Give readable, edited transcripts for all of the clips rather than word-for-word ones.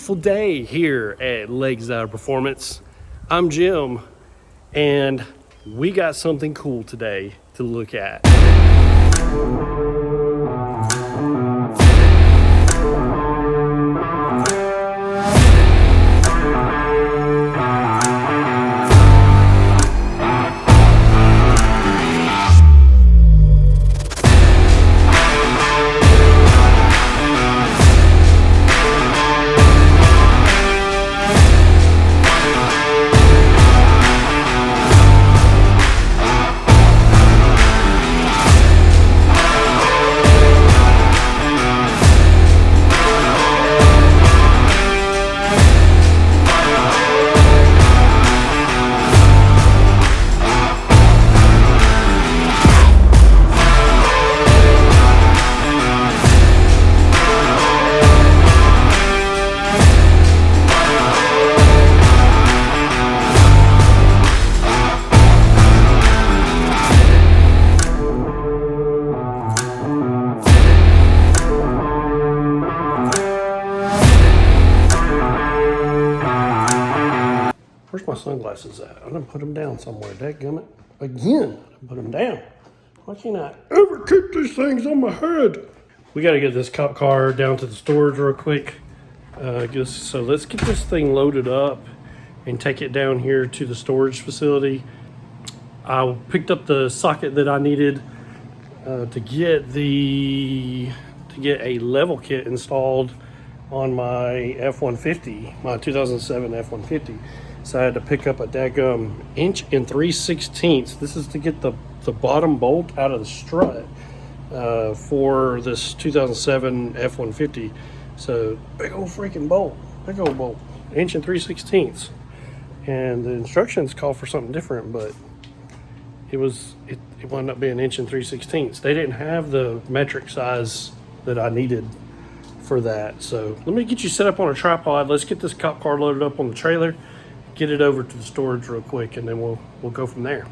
beautiful day here at LakeZide Performance. I'm Jim, and we got something cool today to look at. Where's my sunglasses at? I'm gonna put them down somewhere. Dadgummit. Again, I put them down. Why can't I ever keep these things on my head? We gotta get this cop car down to the storage real quick. So let's get this thing loaded up and take it down here to the storage facility. I picked up the socket that I needed to get a level kit installed on my F-150, my 2007 F-150. So I had to pick up a daggum 1 3/16. This is to get the bottom bolt out of the strut for this 2007 F-150. So big old freaking bolt, big old bolt, 1 3/16. And the instructions call for something different, but it wound up being 1 3/16. They didn't have the metric size that I needed for that. So let me get you set up on a tripod. Let's get this cop car loaded up on the trailer, get it over to the storage real quick, and then we'll go from there.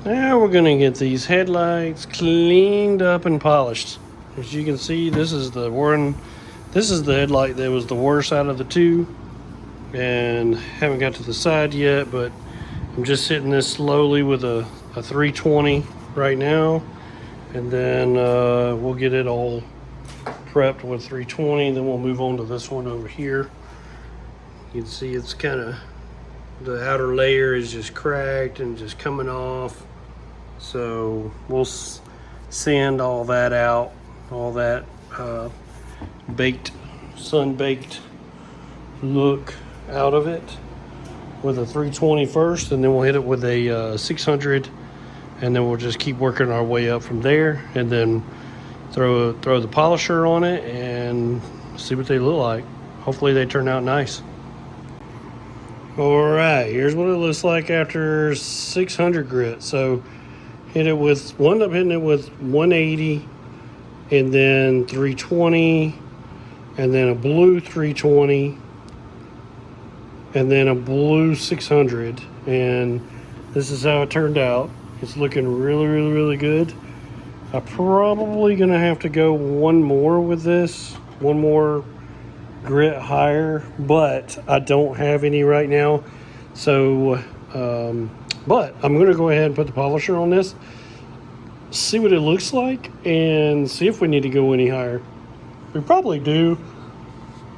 Now we're gonna get these headlights cleaned up and polished. As you can see, this is the headlight that was the worst out of the two, and haven't got to the side yet, but I'm just hitting this slowly with a 320 right now, and then we'll get it all prepped with 320. Then we'll move on to this one over here. You can see it's kind of, the outer layer is just cracked and just coming off. So we'll sand all that out, all that baked, sun-baked look out of it with a 320 first, and then we'll hit it with a 600, and then we'll just keep working our way up from there, and then throw the polisher on it and see what they look like. Hopefully they turn out nice. All right, here's what it looks like after 600 grit. So hit it with, wound up hitting it with 180, and then 320, and then a blue 320, and then a blue 600, and this is how it turned out. It's looking really, really, really good. I'm probably gonna have to go one more with this, one more grit higher, but I don't have any right now. So, but I'm gonna go ahead and put the polisher on this, see what it looks like, and see if we need to go any higher. We probably do,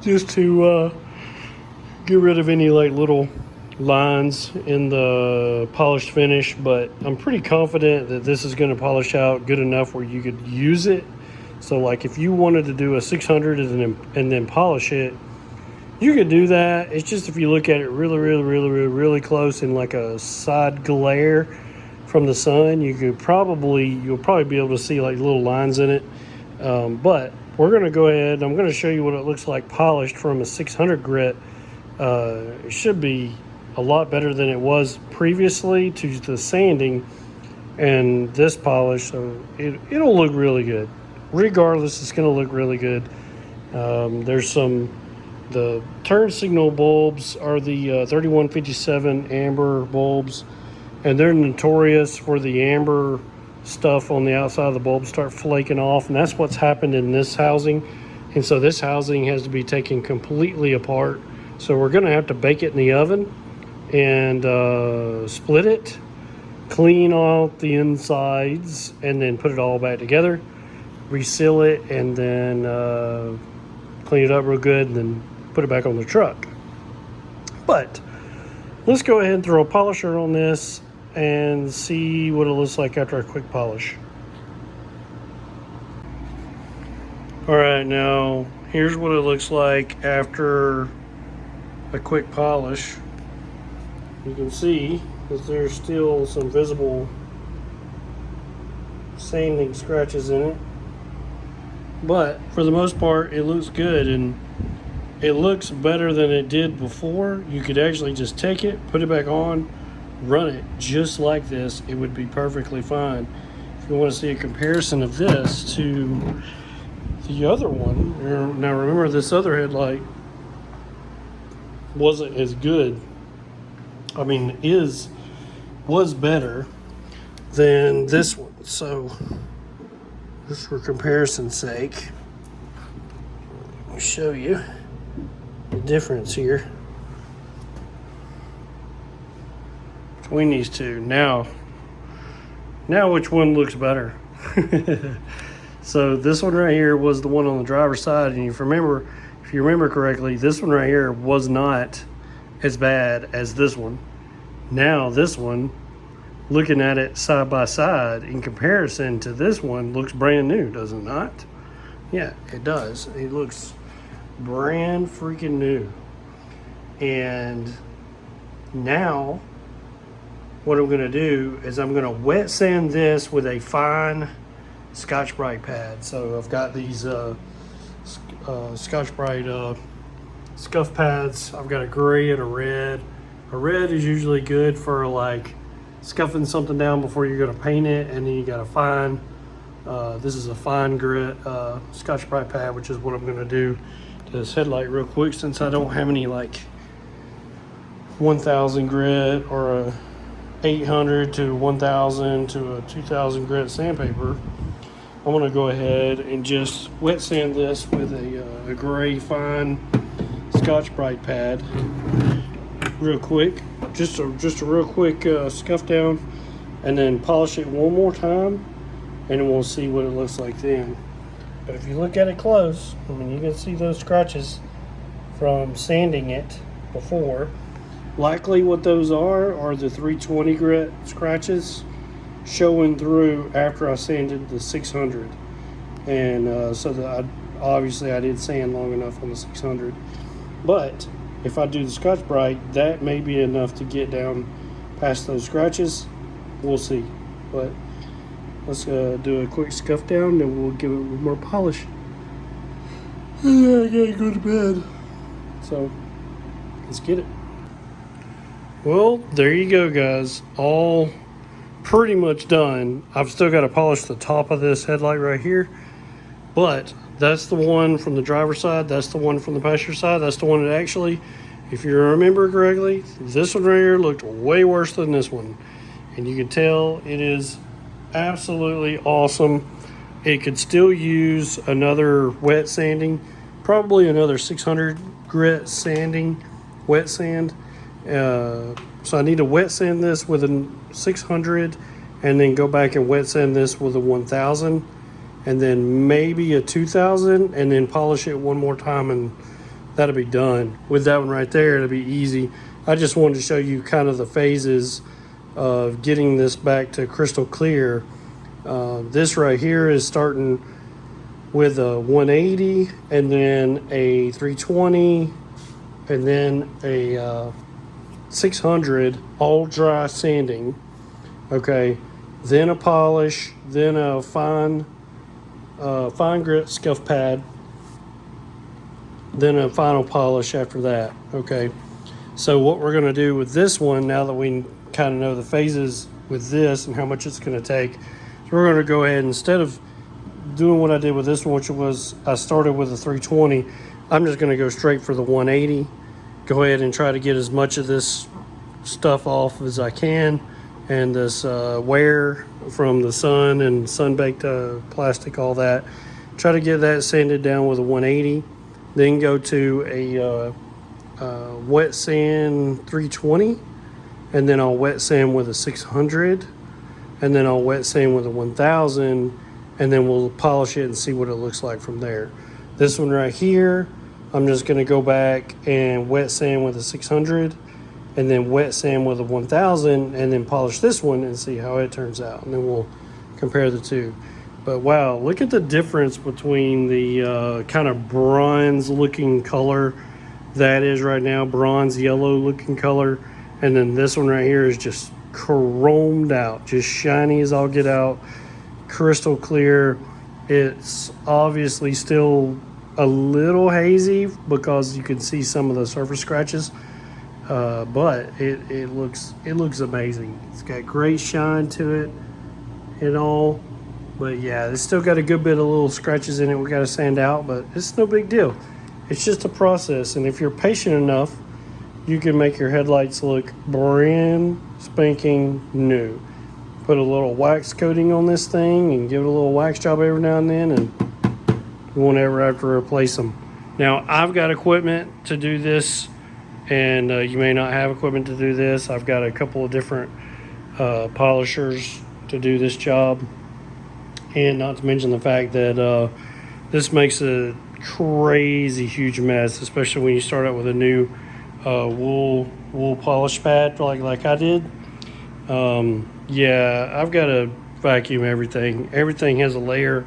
just to get rid of any like little lines in the polished finish, but I'm pretty confident that this is going to polish out good enough where you could use it. So like if you wanted to do a 600 and then polish it, you could do that. It's just if you look at it really, really, really, really, really close in like a side glare from the sun, you'll probably be able to see like little lines in it. But we're going to go ahead, I'm going to show you what it looks like polished from a 600 grit. It should be a lot better than it was previously to the sanding and this polish, so it'll look really good. Regardless, it's going to look really good. There's the turn signal bulbs are the 3157 amber bulbs, and they're notorious for the amber stuff on the outside of the bulb start flaking off, and that's what's happened in this housing. And so this housing has to be taken completely apart. So we're going to have to bake it in the oven and split it, clean out the insides, and then put it all back together, reseal it, and then clean it up real good, and then put it back on the truck. But let's go ahead and throw a polisher on this and see what it looks like after a quick polish. All right, now here's what it looks like after a quick polish. You can see that there's still some visible sanding scratches in it, but for the most part it looks good, and it looks better than it did before. You could actually just take it, put it back on, run it just like this. It would be perfectly fine. If you want to see a comparison of this to the other one, now remember this other headlight wasn't as good. I mean, was better than this one. So just for comparison's sake, I'll show you the difference here between these two. Now which one looks better? So this one right here was the one on the driver's side, and if you remember correctly, this one right here was not as bad as this one. Now this one, looking at it side by side in comparison to this one, looks brand new, does it not? Yeah, it does. It looks brand freaking new. And now what I'm going to do is I'm going to wet sand this with a fine Scotch-Brite pad. So I've got these Scotch-Brite scuff pads. I've got a gray and a red. A red is usually good for like scuffing something down before you're going to paint it, and then you got a fine, this is a fine grit Scotch-Brite pad, which is what I'm going to do to this headlight real quick, since I don't have any like 1000 grit or a 800 to 1000 to a 2000 grit sandpaper. I'm going to go ahead and just wet sand this with a gray fine Scotch-Brite pad real quick. just a real quick scuff down, and then polish it one more time, and then we'll see what it looks like then. But if you look at it close, I mean, you can see those scratches from sanding it before. Likely what those are the 320 grit scratches showing through after I sanded the 600. And so that obviously I did sand long enough on the 600. But if I do the Scotch-Brite, that may be enough to get down past those scratches. We'll see. But let's do a quick scuff down, and we'll give it more polish. And then I gotta go to bed. So let's get it. Well, there you go, guys. All pretty much done. I've still got to polish the top of this headlight right here, but that's the one from the driver's side, that's the one from the passenger side, that's the one that actually, if you remember correctly, this one right here looked way worse than this one, and you can tell it is absolutely awesome. It could still use another wet sanding, probably another 600 grit sanding, wet sand. So I need to wet sand this with a 600, and then go back and wet sand this with a 1000, and then maybe a 2000, and then polish it one more time, and that'll be done. With that one right there, it'll be easy. I just wanted to show you kind of the phases of getting this back to crystal clear. This right here is starting with a 180, and then a 320, and then a 600, all dry sanding. Okay, then a polish, then a fine grit scuff pad, then a final polish after that. Okay, so what we're going to do with this one, now that we kind of know the phases with this and how much it's going to take, so we're going to go ahead, instead of doing what I did with this one, which was I started with a 320, I'm just going to go straight for the 180. Go ahead and try to get as much of this stuff off as I can, and this wear from the sun and sun-baked plastic, all that. Try to get that sanded down with a 180. Then go to a wet sand 320, and then I'll wet sand with a 600, and then I'll wet sand with a 1000, and then we'll polish it and see what it looks like from there. This one right here, I'm just going to go back and wet sand with a 600, and then wet sand with a 1000, and then polish this one and see how it turns out, and then we'll compare the two. But wow, look at the difference between the kind of bronze looking color that is right now, bronze yellow looking color, and then this one right here is just chromed out, just shiny as all get out, crystal clear. It's obviously still a little hazy because you can see some of the surface scratches, but it looks amazing. It's got great shine to it and all, but yeah, it's still got a good bit of little scratches in it we got to sand out, but it's no big deal. It's just a process, and if you're patient enough, you can make your headlights look brand spanking new. Put a little wax coating on this thing and give it a little wax job every now and then, and you won't ever have to replace them. Now, I've got equipment to do this, and you may not have equipment to do this. I've got a couple of different polishers to do this job, and not to mention the fact that this makes a crazy huge mess, especially when you start out with a new wool polish pad like I did. Yeah, I've got to vacuum everything. Everything has a layer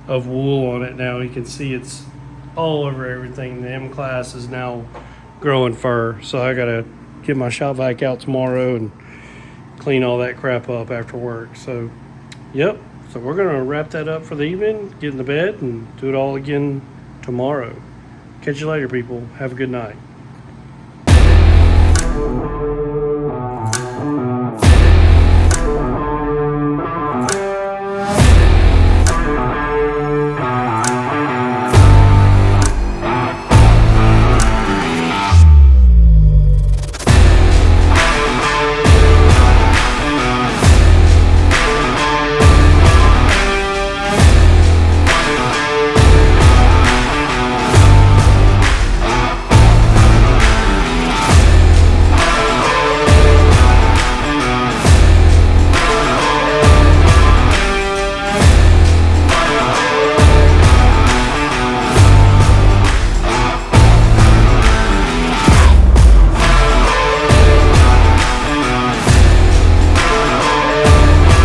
of wool on it now. You can see it's all over everything. The M class is now growing fur, so I gotta get my shop vac out tomorrow and clean all that crap up after work. So yep, so we're gonna wrap that up for the evening, get in the bed, and do it all again tomorrow. Catch you later, people. Have a good night.